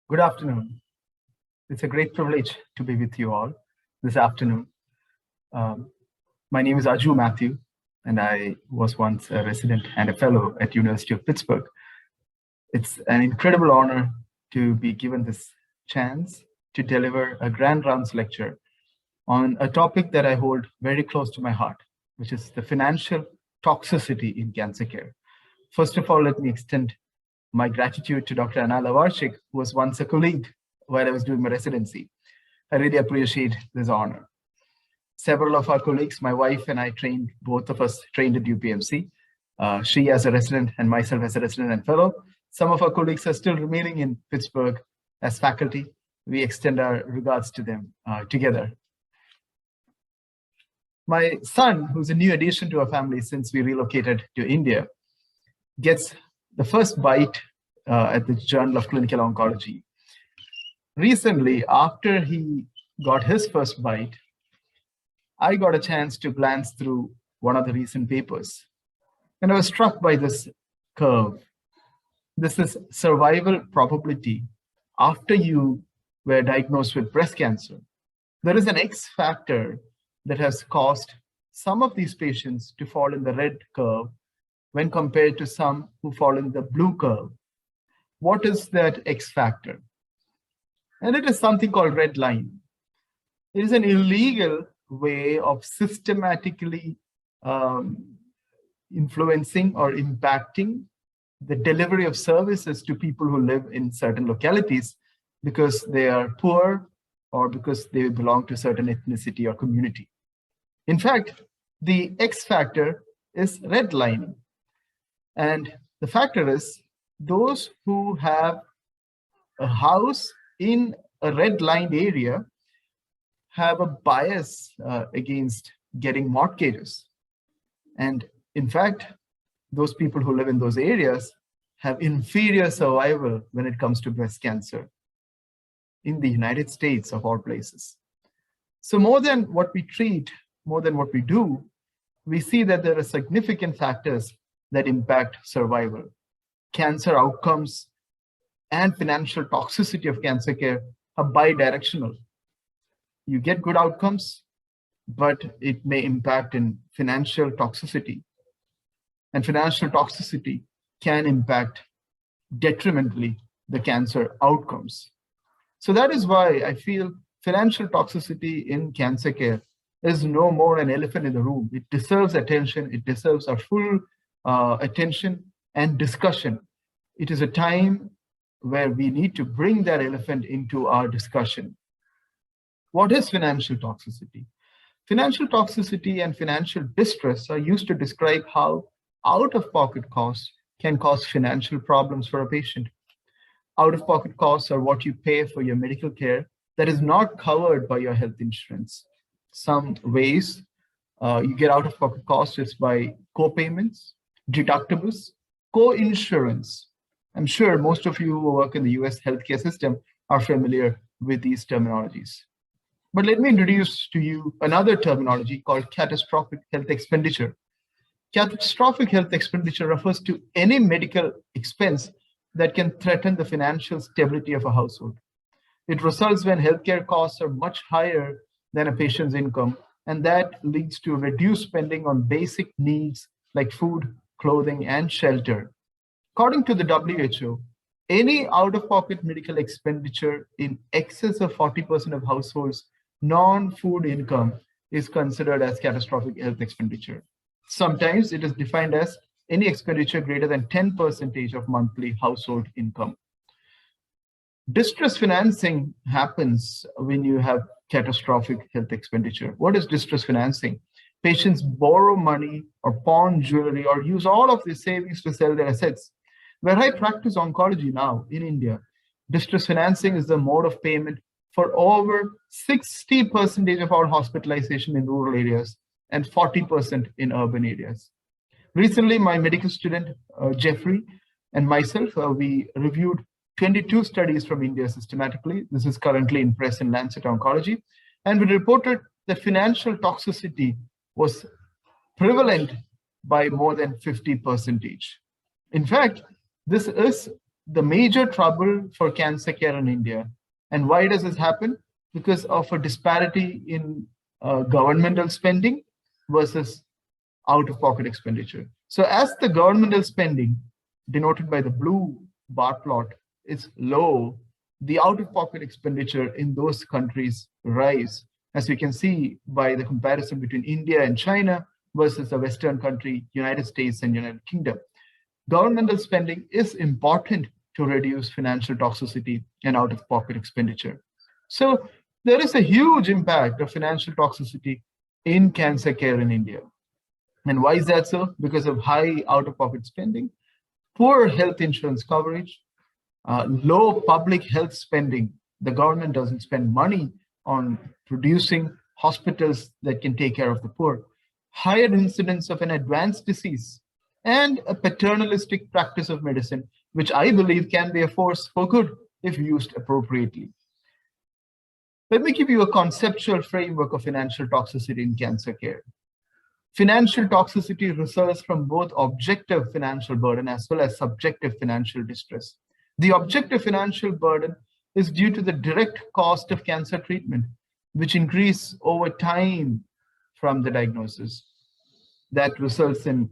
Good afternoon. It's a great privilege to be with you all this afternoon. My name is Aju Matthew, and I was once a resident and a fellow at University of Pittsburgh. It's an incredible honor to be given this chance to deliver a grand rounds lecture on a topic that I hold very close to my heart, which is the financial toxicity in cancer care. First of all, let me extend my gratitude to Dr. Anna Lavarchik, who was once a colleague while I was doing my residency. I really appreciate this honor. Several of our colleagues, my wife and I trained, both of us trained at UPMC. She as a resident and myself as a resident and fellow. Some of our colleagues are still remaining in Pittsburgh as faculty. We extend our regards to them together. My son, who's a new addition to our family since we relocated to India, gets the first bite at the Journal of Clinical Oncology. Recently, after he got his first bite, I got a chance to glance through one of the recent papers, and I was struck by this curve. This is survival probability after you were diagnosed with breast cancer. There is an X factor that has caused some of these patients to fall in the red curve when compared to some who fall in the blue curve. What is that X factor? And it is something called red line. It is an illegal way of systematically influencing or impacting the delivery of services to people who live in certain localities because they are poor or because they belong to a certain ethnicity or community. In fact, the X factor is redlining. And the factor is those who have a house in a red-lined area have a bias against getting mortgages. And in fact, those people who live in those areas have inferior survival when it comes to breast cancer in the United States, of all places. So more than what we treat, more than what we do, we see that there are significant factors that impact survival. Cancer outcomes and financial toxicity of cancer care are bidirectional. You get good outcomes, but it may impact in financial toxicity. And financial toxicity can impact detrimentally the cancer outcomes. So that is why I feel financial toxicity in cancer care is no more an elephant in the room. It deserves attention. It deserves our full attention and discussion. It is a time where we need to bring that elephant into our discussion. What is financial toxicity? Financial toxicity and financial distress are used to describe how out-of-pocket costs can cause financial problems for a patient. Out-of-pocket costs are what you pay for your medical care that is not covered by your health insurance. Some ways you get out-of-pocket costs is by co-payments, deductibles, co-insurance. I'm sure most of you who work in the US healthcare system are familiar with these terminologies. But let me introduce to you another terminology called catastrophic health expenditure. Catastrophic health expenditure refers to any medical expense that can threaten the financial stability of a household. It results when healthcare costs are much higher than a patient's income, and that leads to reduced spending on basic needs like food, clothing, and shelter. According to the WHO, any out-of-pocket medical expenditure in excess of 40% of households' non-food income is considered as catastrophic health expenditure. Sometimes it is defined as any expenditure greater than 10% of monthly household income. Distress financing happens when you have catastrophic health expenditure. What is distress financing? Patients borrow money or pawn jewelry or use all of their savings to sell their assets. Where I practice oncology now in India, distress financing is the mode of payment for over 60% of our hospitalization in rural areas and 40% in urban areas. Recently, my medical student, Jeffrey, and myself, we reviewed 22 studies from India systematically. This is currently in press in Lancet Oncology. And we reported that financial toxicity was prevalent by more than 50%. In fact, this is the major trouble for cancer care in India. And why does this happen? Because of a disparity in governmental spending versus out-of-pocket expenditure. So as the governmental spending, denoted by the blue bar plot, is low, the out-of-pocket expenditure in those countries rise, as we can see by the comparison between India and China versus a Western country, United States and United Kingdom. Governmental spending is important to reduce financial toxicity and out-of-pocket expenditure. So there is a huge impact of financial toxicity in cancer care in India. And why is that so? Because of high out-of-pocket spending, poor health insurance coverage, low public health spending. The government doesn't spend money on producing hospitals that can take care of the poor, higher incidence of an advanced disease, and a paternalistic practice of medicine, which I believe can be a force for good if used appropriately. Let me give you a conceptual framework of financial toxicity in cancer care. Financial toxicity results from both objective financial burden as well as subjective financial distress. The objective financial burden is due to the direct cost of cancer treatment, which increase over time from the diagnosis. That results in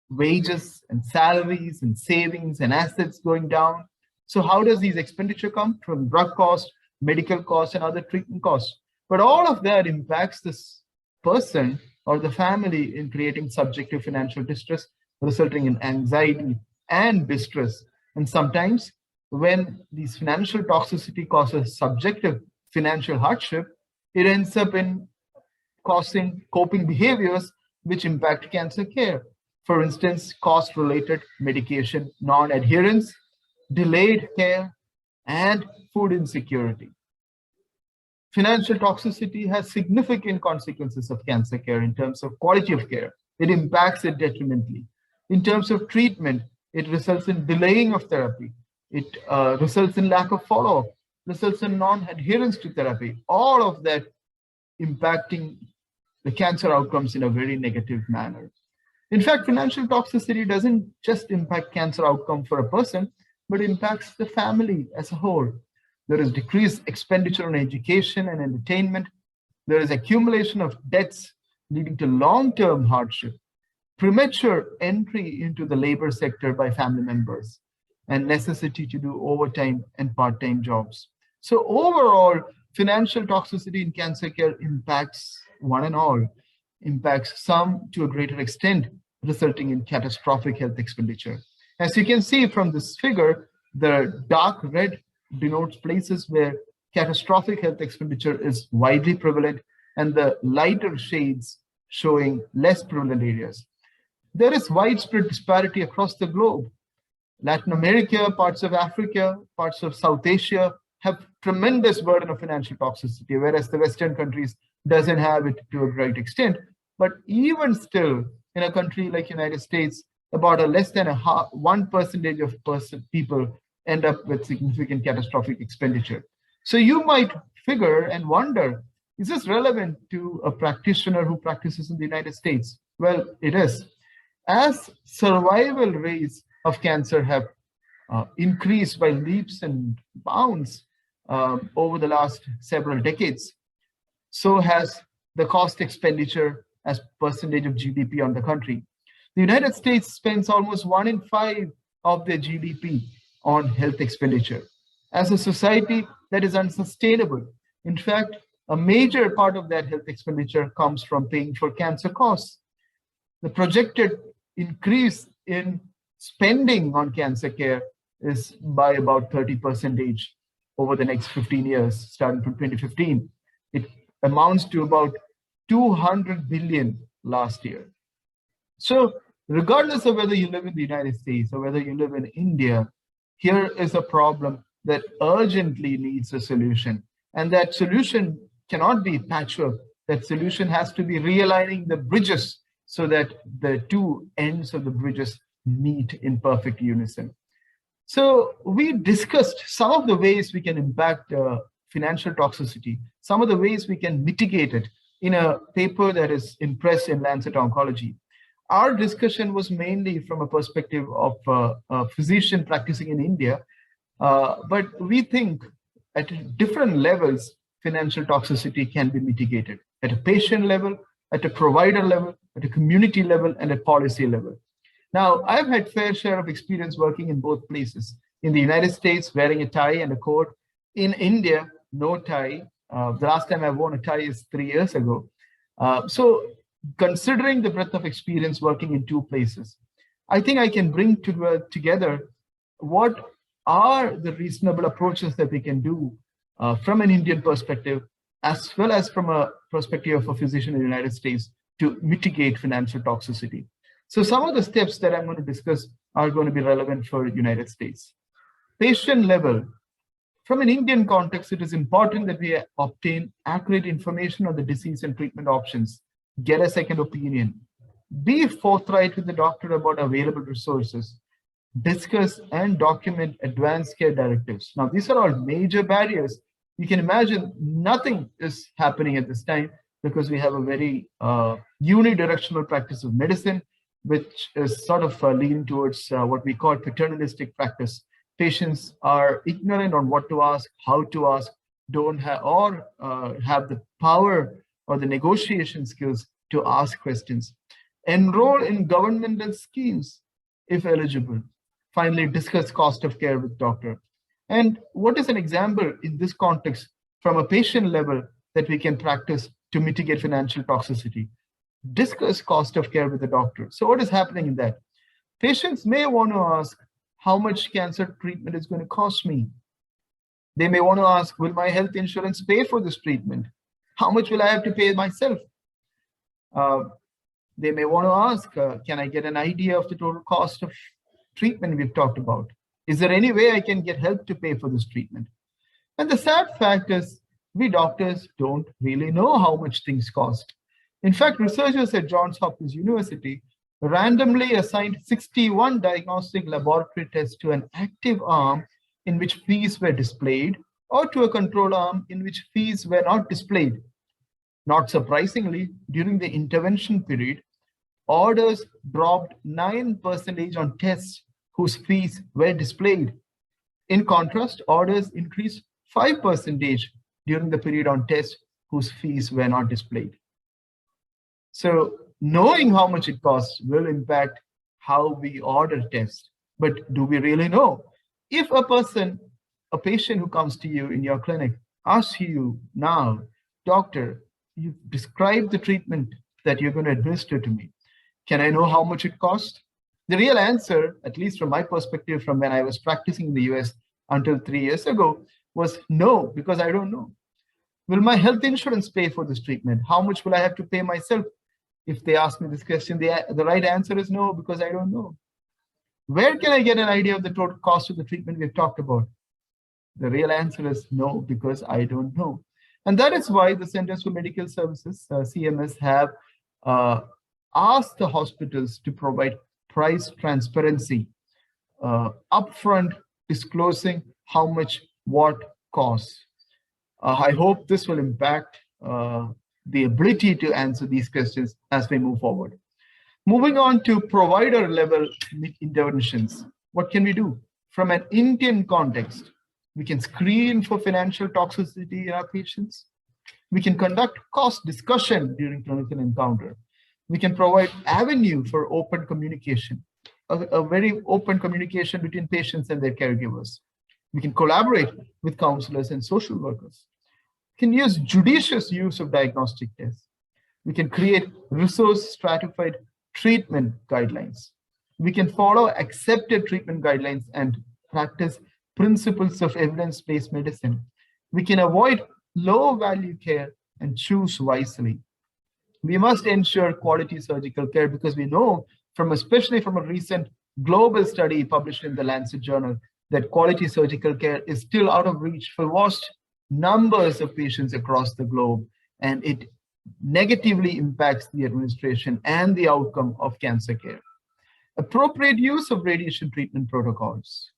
wages and salaries and savings and assets going down. So how does these expenditure come? From drug costs, medical costs, and other treatment costs. But all of that impacts this person or the family in creating subjective financial distress, resulting in anxiety and distress. And sometimes when these financial toxicity causes subjective financial hardship, it ends up in causing coping behaviors which impact cancer care. For instance, cost-related medication non-adherence, delayed care, and food insecurity. Financial toxicity has significant consequences of cancer care in terms of quality of care. It impacts it detrimentally. In terms of treatment, it results in delaying of therapy. It results in lack of follow-up, results in non-adherence to therapy. All of that impacting the cancer outcomes in a very negative manner. In fact, financial toxicity doesn't just impact cancer outcome for a person, but impacts the family as a whole. There is decreased expenditure on education and entertainment. There is accumulation of debts leading to long-term hardship, premature entry into the labor sector by family members, and necessity to do overtime and part-time jobs. So overall, financial toxicity in cancer care impacts one and all, impacts some to a greater extent, resulting in catastrophic health expenditure. As you can see from this figure, the dark red denotes places where catastrophic health expenditure is widely prevalent, and the lighter shades showing less prevalent areas. There is widespread disparity across the globe. Latin America, parts of Africa, parts of South Asia have tremendous burden of financial toxicity, whereas the Western countries doesn't have it to a great extent. But even still, in a country like United States, about a less than 1% of people end up with significant catastrophic expenditure. So you might figure and wonder, is this relevant to a practitioner who practices in the United States? Well, it is. As survival rates of cancer have increased by leaps and bounds over the last several decades, so has the cost expenditure as percentage of GDP on the country. The United States spends almost 1 in 5 of their GDP on health expenditure. As a society, that is unsustainable. In fact, a major part of that health expenditure comes from paying for cancer costs. The projected increase in spending on cancer care is by about 30% over the next 15 years, starting from 2015. It amounts to about 200 billion last year. So regardless of whether you live in the United States or whether you live in India, here is a problem that urgently needs a solution. And that solution cannot be patchwork. That solution has to be realigning the bridges so that the two ends of the bridges meet in perfect unison. So we discussed some of the ways we can impact financial toxicity, some of the ways we can mitigate it in a paper that is in press in Lancet Oncology. our discussion was mainly from a perspective of a physician practicing in India, but we think at different levels, financial toxicity can be mitigated at a patient level, at a provider level, at a community level, and at policy level. Now, I've had fair share of experience working in both places. In the United States, wearing a tie and a coat. In India, no tie. The last time I wore a tie is 3 years ago. So considering the breadth of experience working in two places, I think I can bring together what are the reasonable approaches that we can do from an Indian perspective, as well as from a perspective of a physician in the United States to mitigate financial toxicity. So some of the steps that I'm going to discuss are going to be relevant for the United States. Patient level. From an Indian context, it is important that we obtain accurate information on the disease and treatment options, get a second opinion, be forthright with the doctor about available resources, discuss and document advanced care directives. Now, these are all major barriers. You can imagine nothing is happening at this time because we have a very unidirectional practice of medicine, which is sort of leading towards what we call paternalistic practice. Patients are ignorant on what to ask, how to ask, don't have or have the power or the negotiation skills to ask questions. Enroll in governmental schemes if eligible. Finally, discuss cost of care with doctor. And what is an example in this context from a patient level that we can practice to mitigate financial toxicity? Discuss cost of care with the doctor. So what is happening in that? Patients may want to ask how much cancer treatment is going to cost me. They may want to ask, will my health insurance pay for this treatment? How much will I have to pay myself? They may want to ask, can I get an idea of the total cost of treatment we've talked about? Is there any way I can get help to pay for this treatment? And the sad fact is, we doctors don't really know how much things cost. In fact, researchers at Johns Hopkins University randomly assigned 61 diagnostic laboratory tests to an active arm in which fees were displayed, or to a control arm in which fees were not displayed. Not surprisingly, during the intervention period, orders dropped 9% on tests whose fees were displayed. In contrast, orders increased 5% during the period on tests whose fees were not displayed. So knowing how much it costs will impact how we order tests. But do we really know? If a patient who comes to you in your clinic asks you now, doctor, you describe the treatment that you're going to administer to me. Can I know how much it costs? The real answer, at least from my perspective, from when I was practicing in the US until 3 years ago, was no, because I don't know. Will my health insurance pay for this treatment? How much will I have to pay myself? If they ask me this question, the right answer is no, because I don't know. Where can I get an idea of the total cost of the treatment we've talked about? The real answer is no, because I don't know. And that is why the Centers for Medical Services, CMS, have asked the hospitals to provide price transparency, upfront disclosing how much what costs. I hope this will impact the ability to answer these questions as we move forward. Moving on to provider level interventions. What can we do? From an Indian context, we can screen for financial toxicity in our patients. We can conduct cost discussion during clinical encounter. We can provide avenue for open communication, a very open communication between patients and their caregivers. We can collaborate with counselors and social workers. We can use judicious use of diagnostic tests. We can create resource stratified treatment guidelines. We can follow accepted treatment guidelines and practice principles of evidence-based medicine. We can avoid low-value care and choose wisely. We must ensure quality surgical care because we know, especially from a recent global study published in the Lancet Journal, that quality surgical care is still out of reach for vast numbers of patients across the globe, and it negatively impacts the administration and the outcome of cancer care. Appropriate use of radiation treatment protocols.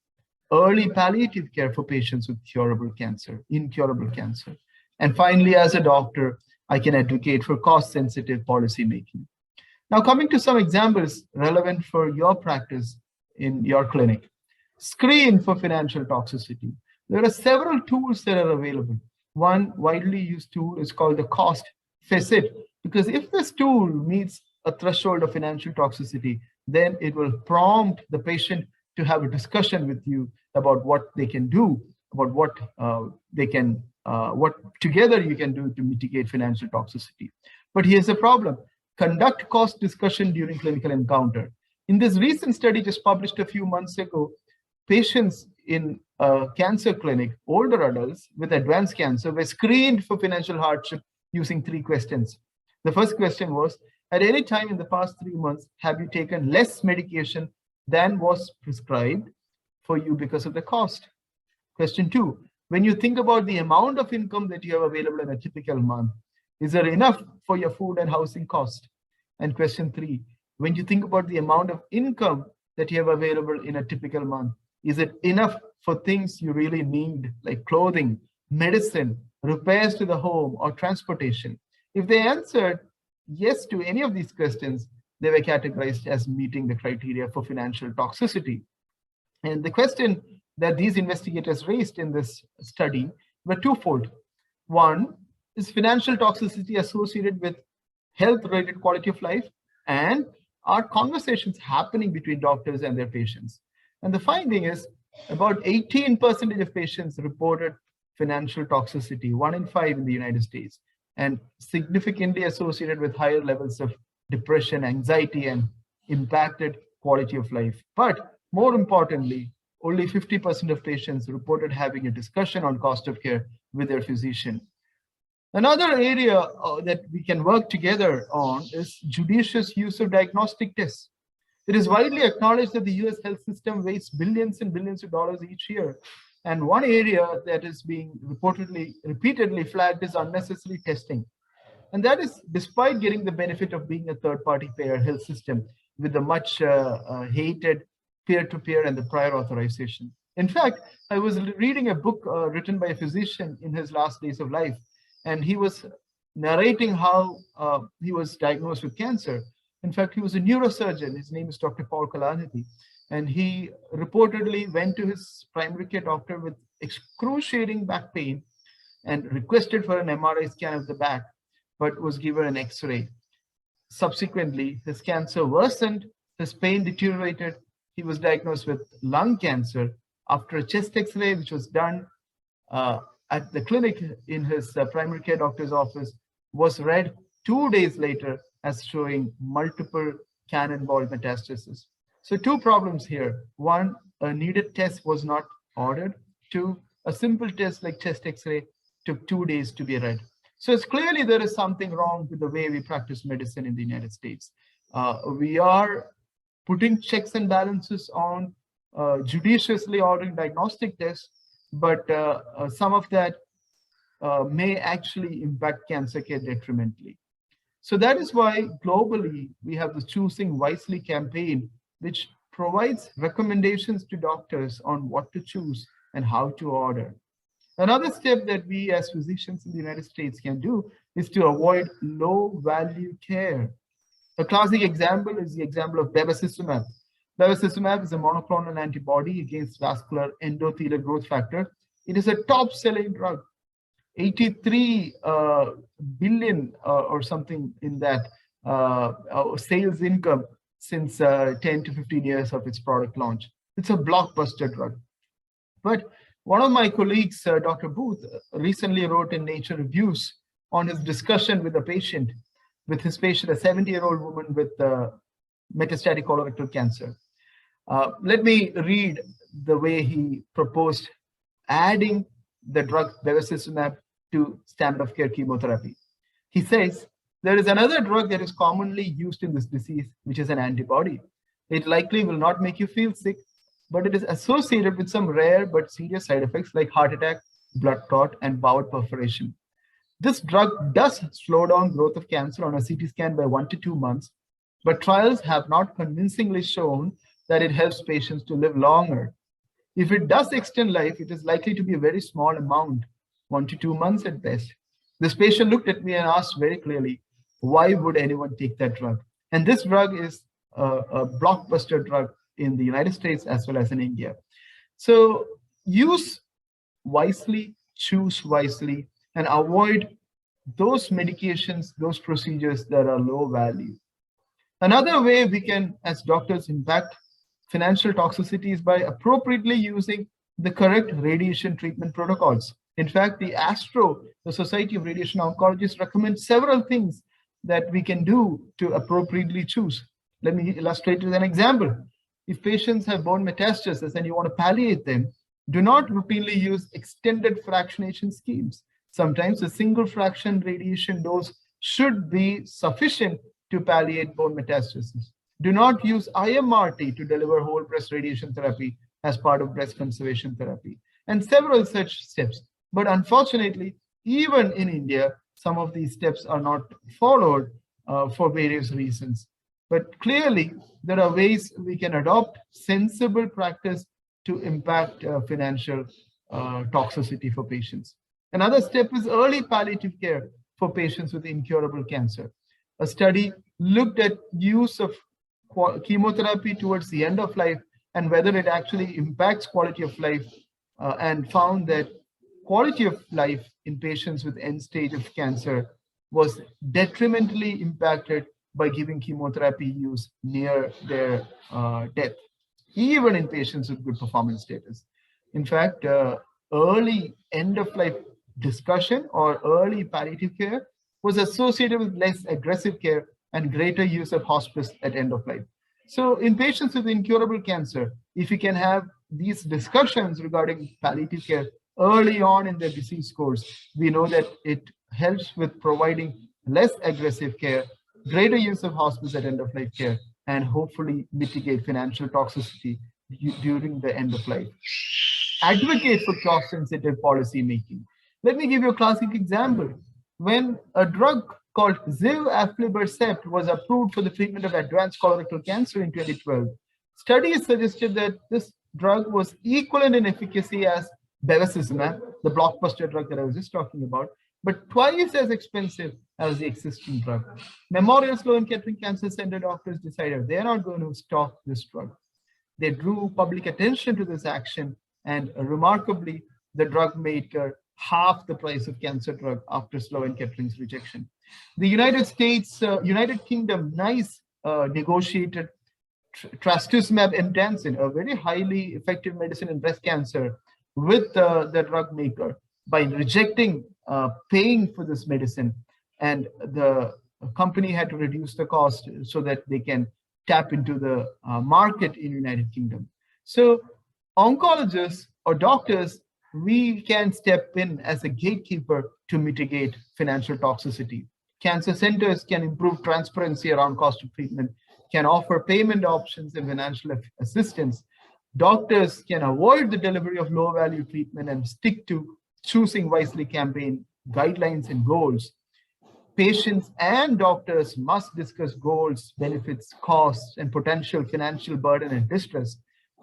Early palliative care for patients with incurable cancer. And finally, as a doctor, I can advocate for cost-sensitive policy making. Now, coming to some examples relevant for your practice in your clinic. Screen for financial toxicity. There are several tools that are available. One widely used tool is called the cost facet, because if this tool meets a threshold of financial toxicity, then it will prompt the patient to have a discussion with you about what they can do, about what together you can do to mitigate financial toxicity. But here's the problem. Conduct cost discussion during clinical encounter. In this recent study just published a few months ago, patients in a cancer clinic, older adults with advanced cancer, were screened for financial hardship using 3 questions. The first question was, at any time in the past 3 months, have you taken less medication than was prescribed for you because of the cost? Question 2, when you think about the amount of income that you have available in a typical month, is there enough for your food and housing cost? And question 3, when you think about the amount of income that you have available in a typical month, is it enough for things you really need, like clothing, medicine, repairs to the home, or transportation? If they answered yes to any of these questions, they were categorized as meeting the criteria for financial toxicity. And the question that these investigators raised in this study were twofold. One, is financial toxicity associated with health-related quality of life? And are conversations happening between doctors and their patients? And the finding is about 18% of patients reported financial toxicity, 1 in 5 in the United States, and significantly associated with higher levels of depression, anxiety, and impacted quality of life. But more importantly, only 50% of patients reported having a discussion on cost of care with their physician. Another area that we can work together on is judicious use of diagnostic tests. It is widely acknowledged that the US health system wastes billions and billions of dollars each year. And one area that is being repeatedly flagged is unnecessary testing. And that is despite getting the benefit of being a third-party payer health system with the much hated peer-to-peer and the prior authorization. In fact, I was reading a book written by a physician in his last days of life, and he was narrating how he was diagnosed with cancer. In fact, he was a neurosurgeon. His name is Dr. Paul Kalanithi. And he reportedly went to his primary care doctor with excruciating back pain and requested for an MRI scan of the back, but was given an X-ray. Subsequently, his cancer worsened, his pain deteriorated. He was diagnosed with lung cancer after a chest X-ray, which was done at the clinic in his primary care doctor's office, was read 2 days later as showing multiple cannonball metastasis. So 2 problems here. 1, a needed test was not ordered. 2, a simple test like chest X-ray took 2 days to be read. So it's clearly there is something wrong with the way we practice medicine in the United States. We are putting checks and balances on judiciously ordering diagnostic tests, but some of that may actually impact cancer care detrimentally. So that is why globally we have the Choosing Wisely campaign, which provides recommendations to doctors on what to choose and how to order. Another step that we as physicians in the United States can do is to avoid low-value care. A classic example is the example of bevacizumab. Bevacizumab is a monoclonal antibody against vascular endothelial growth factor. It is a top-selling drug. 83 billion or something in that sales income since 10 to 15 years of its product launch. It's a blockbuster drug. But one of my colleagues, Dr. Booth, recently wrote in Nature Reviews on his discussion with a patient, a 70-year-old woman with metastatic colorectal cancer. Let me read the way he proposed adding the drug bevacizumab to standard of care chemotherapy. He says, there is another drug that is commonly used in this disease, which is an antibody. It likely will not make you feel sick, but it is associated with some rare but serious side effects like heart attack, blood clot, and bowel perforation. This drug does slow down growth of cancer on a CT scan by 1 to 2 months, but trials have not convincingly shown that it helps patients to live longer. If it does extend life, it is likely to be a very small amount, 1 to 2 months at best. This patient looked at me and asked very clearly, why would anyone take that drug? And this drug is a blockbuster drug in the United States as well as in India. So use wisely, choose wisely, and avoid those medications, those procedures that are low value. Another way we can, as doctors, impact financial toxicity is by appropriately using the correct radiation treatment protocols. In fact, the Society of Radiation Oncologists, recommends several things that we can do to appropriately choose. Let me illustrate with an example. If patients have bone metastasis and you want to palliate them, do not routinely use extended fractionation schemes. Sometimes a single fraction radiation dose should be sufficient to palliate bone metastasis. Do not use IMRT to deliver whole breast radiation therapy as part of breast conservation therapy, and several such steps. But unfortunately, even in India, some of these steps are not followed for various reasons. But clearly, there are ways we can adopt sensible practice to impact financial toxicity for patients. Another step is early palliative care for patients with incurable cancer. A study looked at use of chemotherapy towards the end of life and whether it actually impacts quality of life, and found that quality of life in patients with end stage of cancer was detrimentally impacted by giving chemotherapy use near their death, even in patients with good performance status. In fact, early end-of-life discussion or early palliative care was associated with less aggressive care and greater use of hospice at end of life. So in patients with incurable cancer, if you can have these discussions regarding palliative care early on in their disease course, we know that it helps with providing less aggressive care, greater use of hospice at end of life care, and hopefully mitigate financial toxicity during the end of life. Advocate for cost-sensitive policy making. Let me give you a classic example. When a drug called aflibercept was approved for the treatment of advanced colorectal cancer in 2012, studies suggested that this drug was equivalent in efficacy as bevacizumab, the blockbuster drug that I was just talking about, but twice as expensive as the existing drug. Memorial Sloan Kettering Cancer Center doctors decided they're not going to stock this drug. They drew public attention to this action, and remarkably, the drug maker half the price of cancer drug after Sloan Kettering's rejection. The United Kingdom, NICE negotiated trastuzumab emtansine, a very highly effective medicine in breast cancer, with the drug maker by rejecting paying for this medicine, and the company had to reduce the cost so that they can tap into the market in United Kingdom. So oncologists or doctors, we can step in as a gatekeeper to mitigate financial toxicity. Cancer centers can improve transparency around cost of treatment, can offer payment options and financial assistance. Doctors can avoid the delivery of low-value treatment and stick to choosing wisely campaign guidelines and goals. Patients and doctors must discuss goals, benefits, costs, and potential financial burden and distress.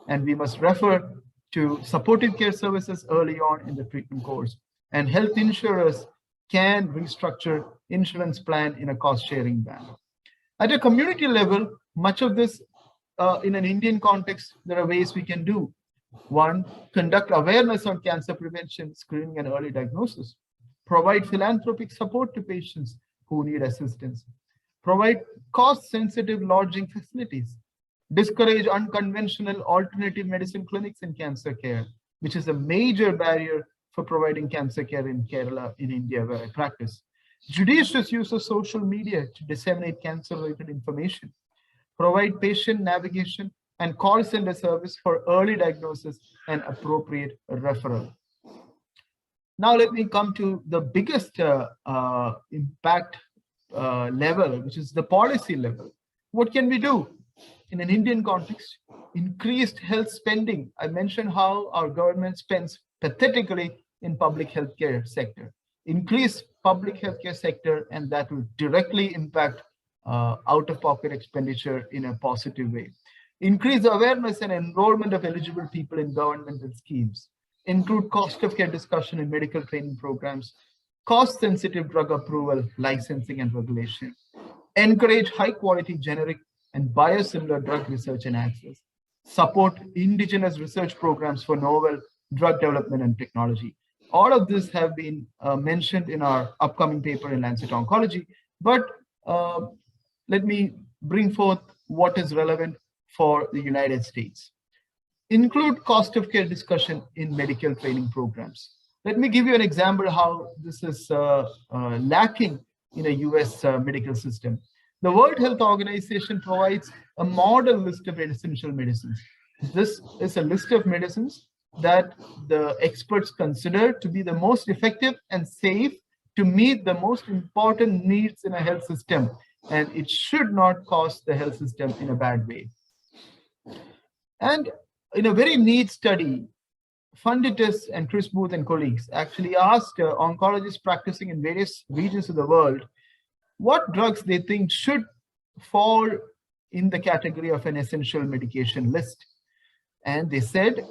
And we must refer to supportive care services early on in the treatment course. And health insurers can restructure insurance plan in a cost-sharing manner. At a community level, much of this in an Indian context, there are ways we can do. One, conduct awareness on cancer prevention, screening, and early diagnosis. Provide philanthropic support to patients who need assistance. Provide cost-sensitive lodging facilities. Discourage unconventional alternative medicine clinics in cancer care, which is a major barrier for providing cancer care in Kerala, in India, where I practice. Judicious use of social media to disseminate cancer-related information. Provide patient navigation and call center service for early diagnosis and appropriate referral. Now let me come to the biggest impact level, which is the policy level. What can we do? In an Indian context, increased health spending. I mentioned how our government spends pathetically in public healthcare sector. Increase public healthcare sector, and that will directly impact out-of-pocket expenditure in a positive way. Increase awareness and enrollment of eligible people in governmental schemes. Include cost of care discussion in medical training programs. Cost-sensitive drug approval, licensing, and regulation. encourage high-quality generic and biosimilar drug research and access, support indigenous research programs for novel drug development and technology. All of this have been mentioned in our upcoming paper in Lancet Oncology, but let me bring forth what is relevant for the United States. Include cost of care discussion in medical training programs. Let me give you an example how this is lacking in a US medical system. The World Health Organization provides a model list of essential medicines. This is a list of medicines that the experts consider to be the most effective and safe to meet the most important needs in a health system, and it should not cost the health system in a bad way. And in a very neat study, Funditus and Chris Booth and colleagues actually asked oncologists practicing in various regions of the world what drugs they think should fall in the category of an essential medication list. And they said,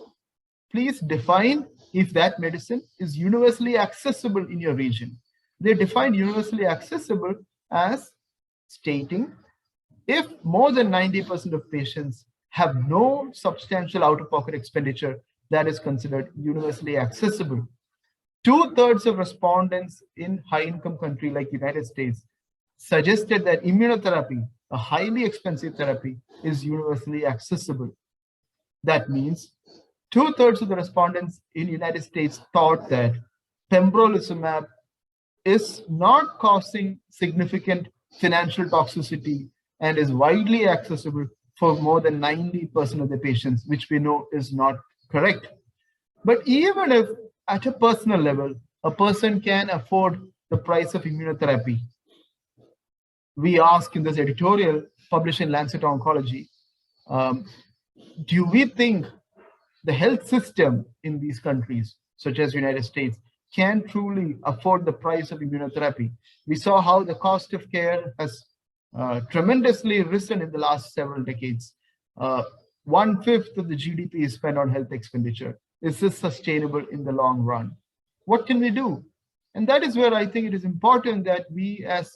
please define if that medicine is universally accessible in your region. They defined universally accessible as stating if more than 90% of patients have no substantial out-of-pocket expenditure, that is considered universally accessible. 2/3 of respondents in high-income country like United States suggested that immunotherapy, a highly expensive therapy, is universally accessible. That means 2/3 of the respondents in United States thought that pembrolizumab is not causing significant financial toxicity and is widely accessible for more than 90% of the patients, which we know is not correct. But even if at a personal level, a person can afford the price of immunotherapy, we ask in this editorial published in Lancet Oncology, do we think the health system in these countries, such as United States, can truly afford the price of immunotherapy? We saw how the cost of care has tremendously risen in the last several decades. 1/5 of the GDP is spent on health expenditure. Is this sustainable in the long run? What can we do? And that is where I think it is important that we as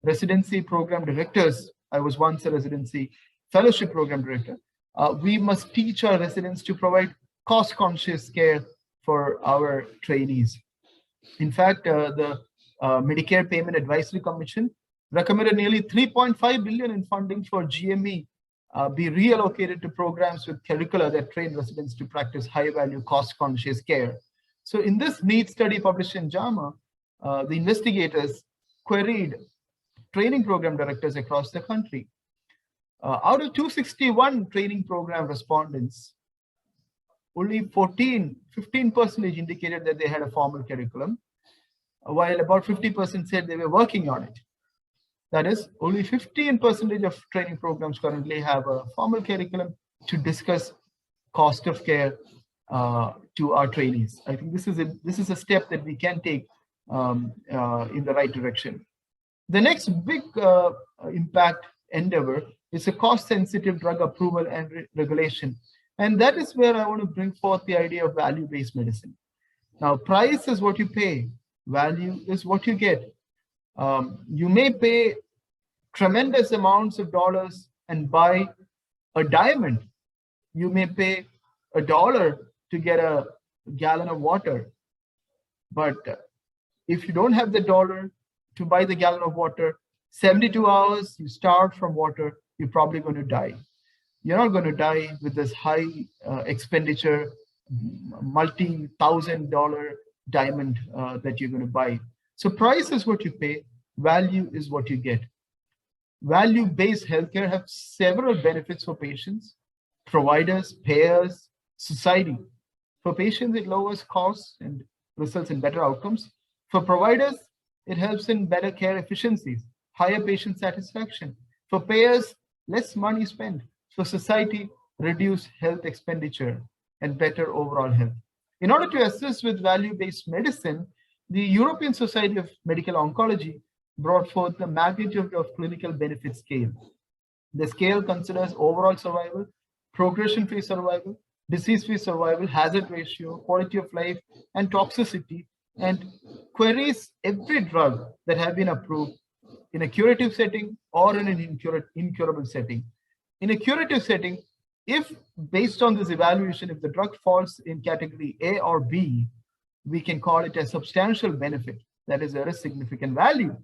residency program directors, I was once a residency fellowship program director, we must teach our residents to provide cost-conscious care for our trainees. In fact, the Medicare Payment Advisory Commission recommended nearly $3.5 billion in funding for GME be reallocated to programs with curricula that train residents to practice high-value, cost-conscious care. So in this neat study published in JAMA, the investigators queried training program directors across the country. Out of 261 training program respondents, only 15% indicated that they had a formal curriculum, while about 50% said they were working on it. That is, only 15% of training programs currently have a formal curriculum to discuss cost of care to our trainees. I think this is a step that we can take in the right direction. The next big impact endeavor is a cost-sensitive drug approval and regulation. And that is where I want to bring forth the idea of value-based medicine. Now, price is what you pay. Value is what you get. You may pay tremendous amounts of dollars and buy a diamond. You may pay $1 to get a gallon of water. But if you don't have the dollar to buy the gallon of water, 72 hours, you starve from water, you're probably going to die. You're not going to die with this high expenditure, multi-$1,000 diamond that you're going to buy. So price is what you pay, value is what you get. Value-based healthcare have several benefits for patients, providers, payers, society. For patients, it lowers costs and results in better outcomes. For providers, it helps in better care efficiencies, higher patient satisfaction. For payers, less money spent. For society, reduced health expenditure and better overall health. In order to assist with value-based medicine, the European Society of Medical Oncology brought forth the magnitude of clinical benefit scale. The scale considers overall survival, progression-free survival, disease-free survival, hazard ratio, quality of life, and toxicity, and queries every drug that have been approved in a curative setting or in an incurable setting. In a curative setting, if based on this evaluation, if the drug falls in category A or B, we can call it a substantial benefit. That is, there is significant value.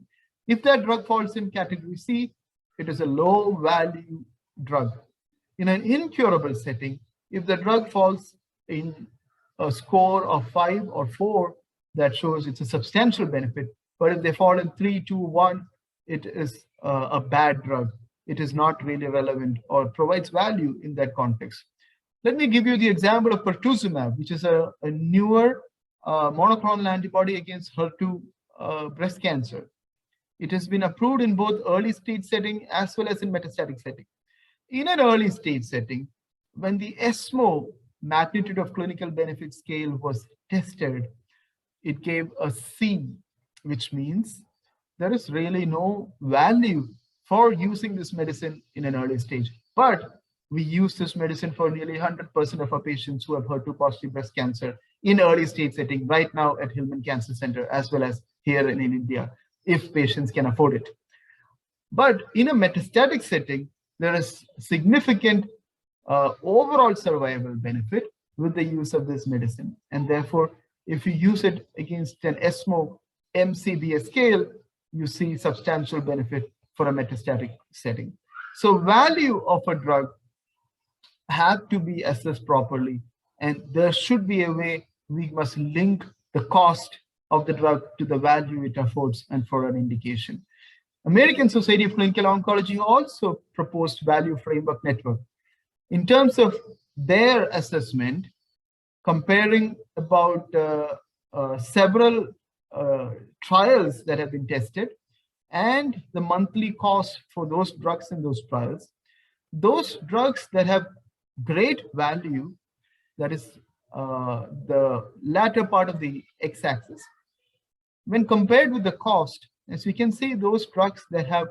If that drug falls in category C, it is a low value drug. In an incurable setting, if the drug falls in a score of 5 or 4, that shows it's a substantial benefit. But if they fall in 3, 2, 1, it is a bad drug. It is not really relevant or provides value in that context. Let me give you the example of pertuzumab, which is a newer monoclonal antibody against HER2 breast cancer. It has been approved in both early stage setting as well as in metastatic setting. In an early stage setting, when the ESMO magnitude of clinical benefit scale was tested, it gave a C, which means there is really no value for using this medicine in an early stage. But we use this medicine for nearly 100% of our patients who have HER2 positive breast cancer in early stage setting right now at Hillman Cancer Center, as well as here in India, if patients can afford it. But in a metastatic setting, there is significant overall survival benefit with the use of this medicine. And therefore, if you use it against an ESMO MCBA scale, you see substantial benefit for a metastatic setting. So value of a drug have to be assessed properly, and there should be a way we must link the cost of the drug to the value it affords and for an indication. American Society of Clinical Oncology also proposed value framework network in terms of their assessment, comparing about several trials that have been tested and the monthly cost for those drugs in those trials. Those drugs that have great value, that is the latter part of the x-axis, when compared with the cost, as we can see, those drugs that have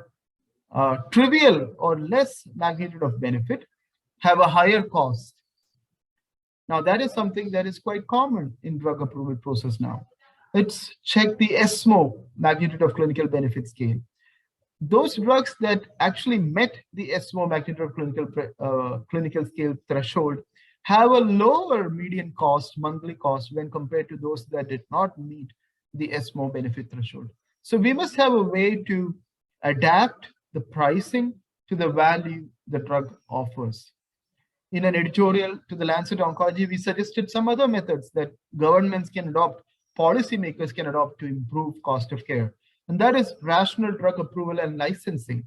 trivial or less magnitude of benefit have a higher cost. Now, that is something that is quite common in drug approval process now. Let's check the ESMO magnitude of clinical benefit scale. Those drugs that actually met the ESMO magnitude of clinical scale threshold have a lower median cost, monthly cost, when compared to those that did not meet the ESMO benefit threshold. So we must have a way to adapt the pricing to the value the drug offers. In an editorial to the Lancet Oncology, we suggested some other methods that governments can adopt, policymakers can adopt to improve cost of care. And that is rational drug approval and licensing.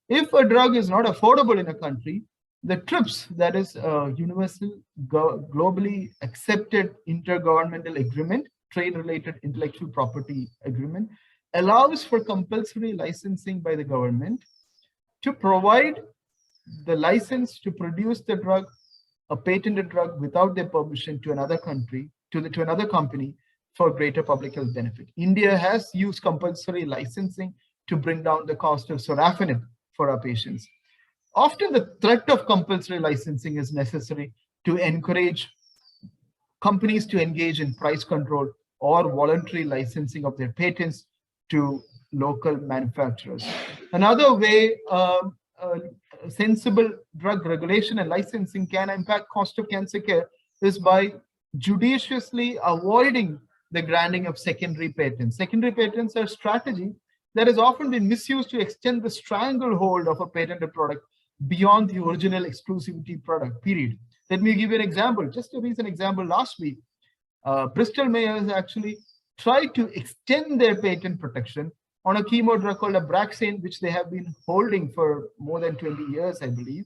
If a drug is not affordable in a country, the TRIPS, that is a universal, globally accepted intergovernmental agreement, trade-related intellectual property agreement, allows for compulsory licensing by the government to provide the license to produce the drug, a patented drug, without their permission to another country, to another company, for greater public health benefit. India has used compulsory licensing to bring down the cost of sorafenib for our patients. Often the threat of compulsory licensing is necessary to encourage companies to engage in price control or voluntary licensing of their patents to local manufacturers. Another way, sensible drug regulation and licensing can impact cost of cancer care is by judiciously avoiding the granting of secondary patents. Secondary patents are a strategy that has often been misused to extend the stranglehold of a patented product beyond the original exclusivity product period. Let me give you an example, just a recent example last week. Bristol Myers actually tried to extend their patent protection on a chemo drug called Abraxane, which they have been holding for more than 20 years, I believe,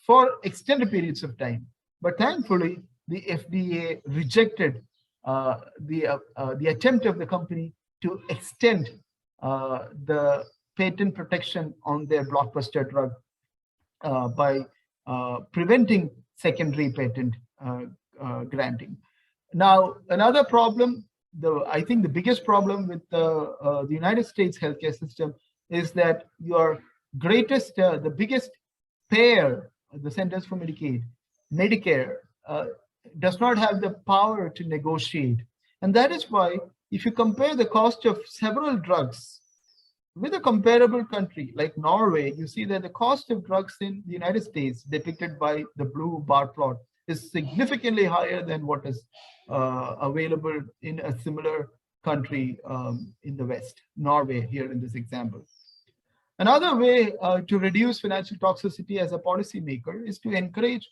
for extended periods of time. But thankfully, the FDA rejected the attempt of the company to extend the patent protection on their blockbuster drug by preventing secondary patent granting. Now, another problem, I think the biggest problem with the United States healthcare system is that your greatest, the biggest payer, the Centers for Medicaid, Medicare, does not have the power to negotiate. And that is why, if you compare the cost of several drugs With a comparable country like Norway, you see that the cost of drugs in the United States, depicted by the blue bar plot, is significantly higher than what is available in a similar country in the West, Norway here in this example. Another way to reduce financial toxicity as a policymaker is to encourage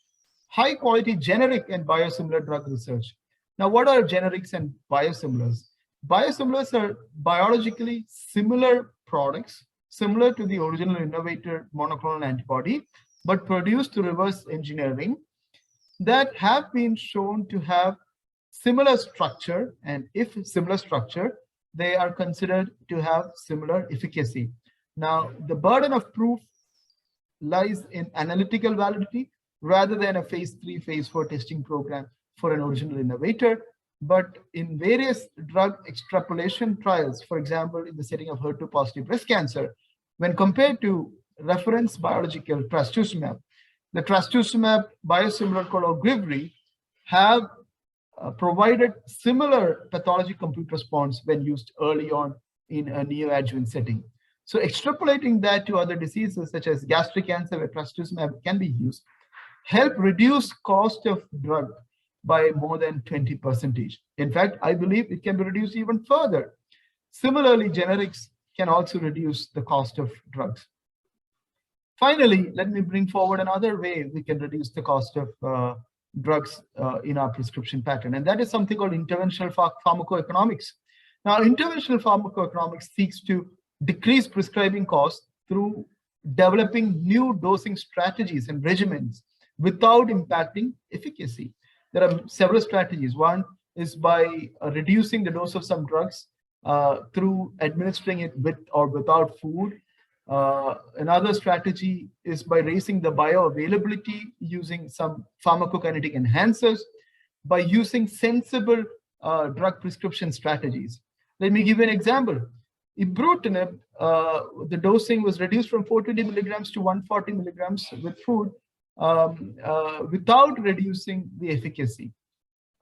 high quality generic and biosimilar drug research. Now, what are generics and biosimilars? Biosimilars are biologically similar products, similar to the original innovator monoclonal antibody, but produced through reverse engineering, that have been shown to have similar structure, and if similar structure, they are considered to have similar efficacy. Now, the burden of proof lies in analytical validity rather than a phase 3, phase 4 testing program for an original innovator. But in various drug extrapolation trials, for example, in the setting of HER2-positive breast cancer, when compared to reference biological trastuzumab, the trastuzumab biosimilar called Ogivri have provided similar pathologic complete response when used early on in a neoadjuvant setting. So extrapolating that to other diseases such as gastric cancer where trastuzumab can be used, help reduce cost of drug by more than 20%. In fact, I believe it can be reduced even further. Similarly, generics can also reduce the cost of drugs. Finally, let me bring forward another way we can reduce the cost of drugs in our prescription pattern, and that is something called interventional pharmacoeconomics. Now, interventional pharmacoeconomics seeks to decrease prescribing costs through developing new dosing strategies and regimens without impacting efficacy. There are several strategies. One is by reducing the dose of some drugs through administering it with or without food. Another strategy is by raising the bioavailability using some pharmacokinetic enhancers, by using sensible drug prescription strategies. Let me give you an example. Ibrutinib, the dosing was reduced from 420 milligrams to 140 milligrams with food without reducing the efficacy.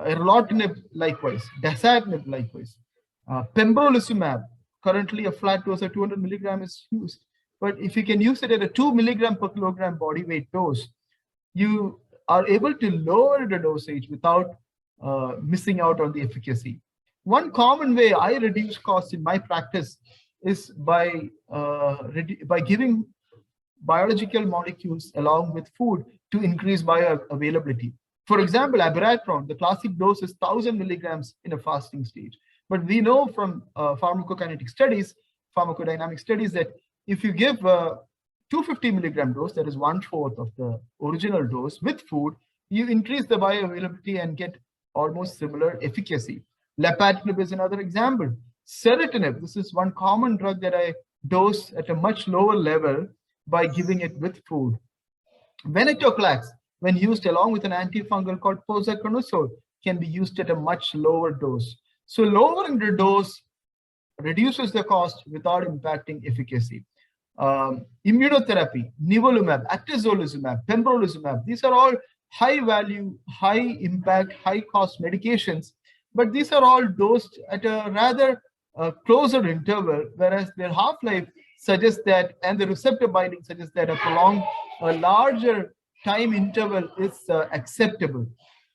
Erlotinib likewise, dasatinib likewise. Pembrolizumab, currently a flat dose of 200 milligrams is used. But if you can use it at a 2 milligram per kilogram body weight dose, you are able to lower the dosage without missing out on the efficacy. One common way I reduce costs in my practice is by giving biological molecules along with food to increase bioavailability. For example, abiraterone, the classic dose is 1,000 milligrams in a fasting stage. But we know from pharmacokinetic studies, pharmacodynamic studies, that if you give a 250 milligram dose, that is 1/4 of the original dose with food, you increase the bioavailability and get almost similar efficacy. Lapatinib is another example. Serotinib, this is one common drug that I dose at a much lower level by giving it with food. Venetoclax, when used along with an antifungal called posaconazole, can be used at a much lower dose. So lowering the dose reduces the cost without impacting efficacy. Immunotherapy, nivolumab, atezolizumab, pembrolizumab, these are all high value, high impact, high cost medications, but these are all dosed at a rather closer interval, whereas their half-life suggests that, and the receptor binding suggests that a larger time interval is acceptable.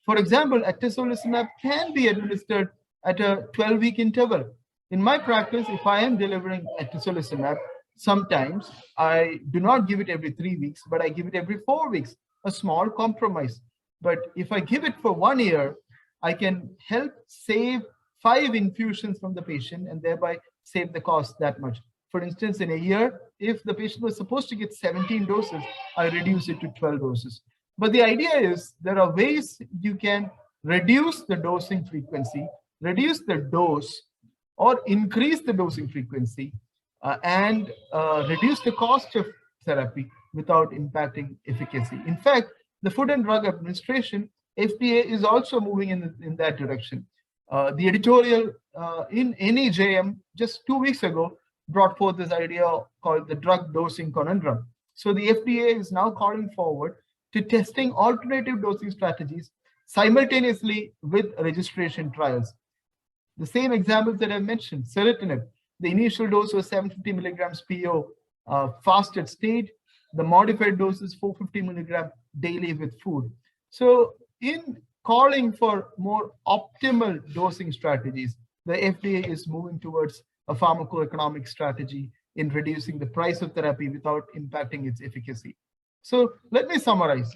For example, atezolizumab can be administered at a 12-week interval. In my practice, if I am delivering atezolizumab, sometimes I do not give it every 3 weeks, but I give it every 4 weeks, a small compromise. But if I give it for 1 year, I can help save 5 infusions from the patient and thereby save the cost that much. For instance, in a year, if the patient was supposed to get 17 doses, I reduce it to 12 doses. But the idea is there are ways you can reduce the dosing frequency, reduce the dose, or increase the dosing frequency and reduce the cost of therapy without impacting efficacy. In fact, the Food and Drug Administration, FDA, is also moving in that direction. The editorial in NEJM just 2 weeks ago brought forth this idea called the drug dosing conundrum. So the FDA is now calling forward to testing alternative dosing strategies simultaneously with registration trials. The same examples that I mentioned, serotinib, The initial dose was 750 milligrams PO fasted state. The modified dose is 450 milligram daily with food. So in calling for more optimal dosing strategies, the FDA is moving towards a pharmacoeconomic strategy in reducing the price of therapy without impacting its efficacy. So let me summarize.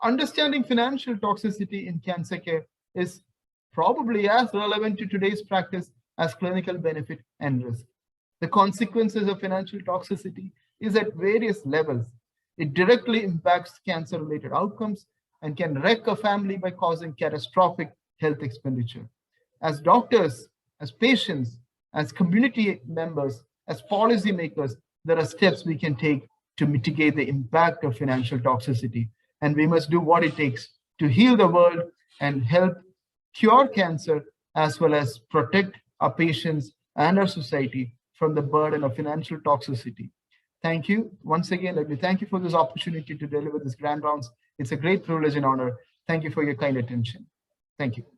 Understanding financial toxicity in cancer care is probably as relevant to today's practice as clinical benefit and risk. The consequences of financial toxicity is at various levels. It directly impacts cancer-related outcomes and can wreck a family by causing catastrophic health expenditure. As doctors, as patients, as community members, as policymakers, there are steps we can take to mitigate the impact of financial toxicity. And we must do what it takes to heal the world and help cure cancer, as well as protect our patients and our society from the burden of financial toxicity. Thank you. Once again, let me thank you for this opportunity to deliver this grand rounds. It's a great privilege and honor. Thank you for your kind attention. Thank you.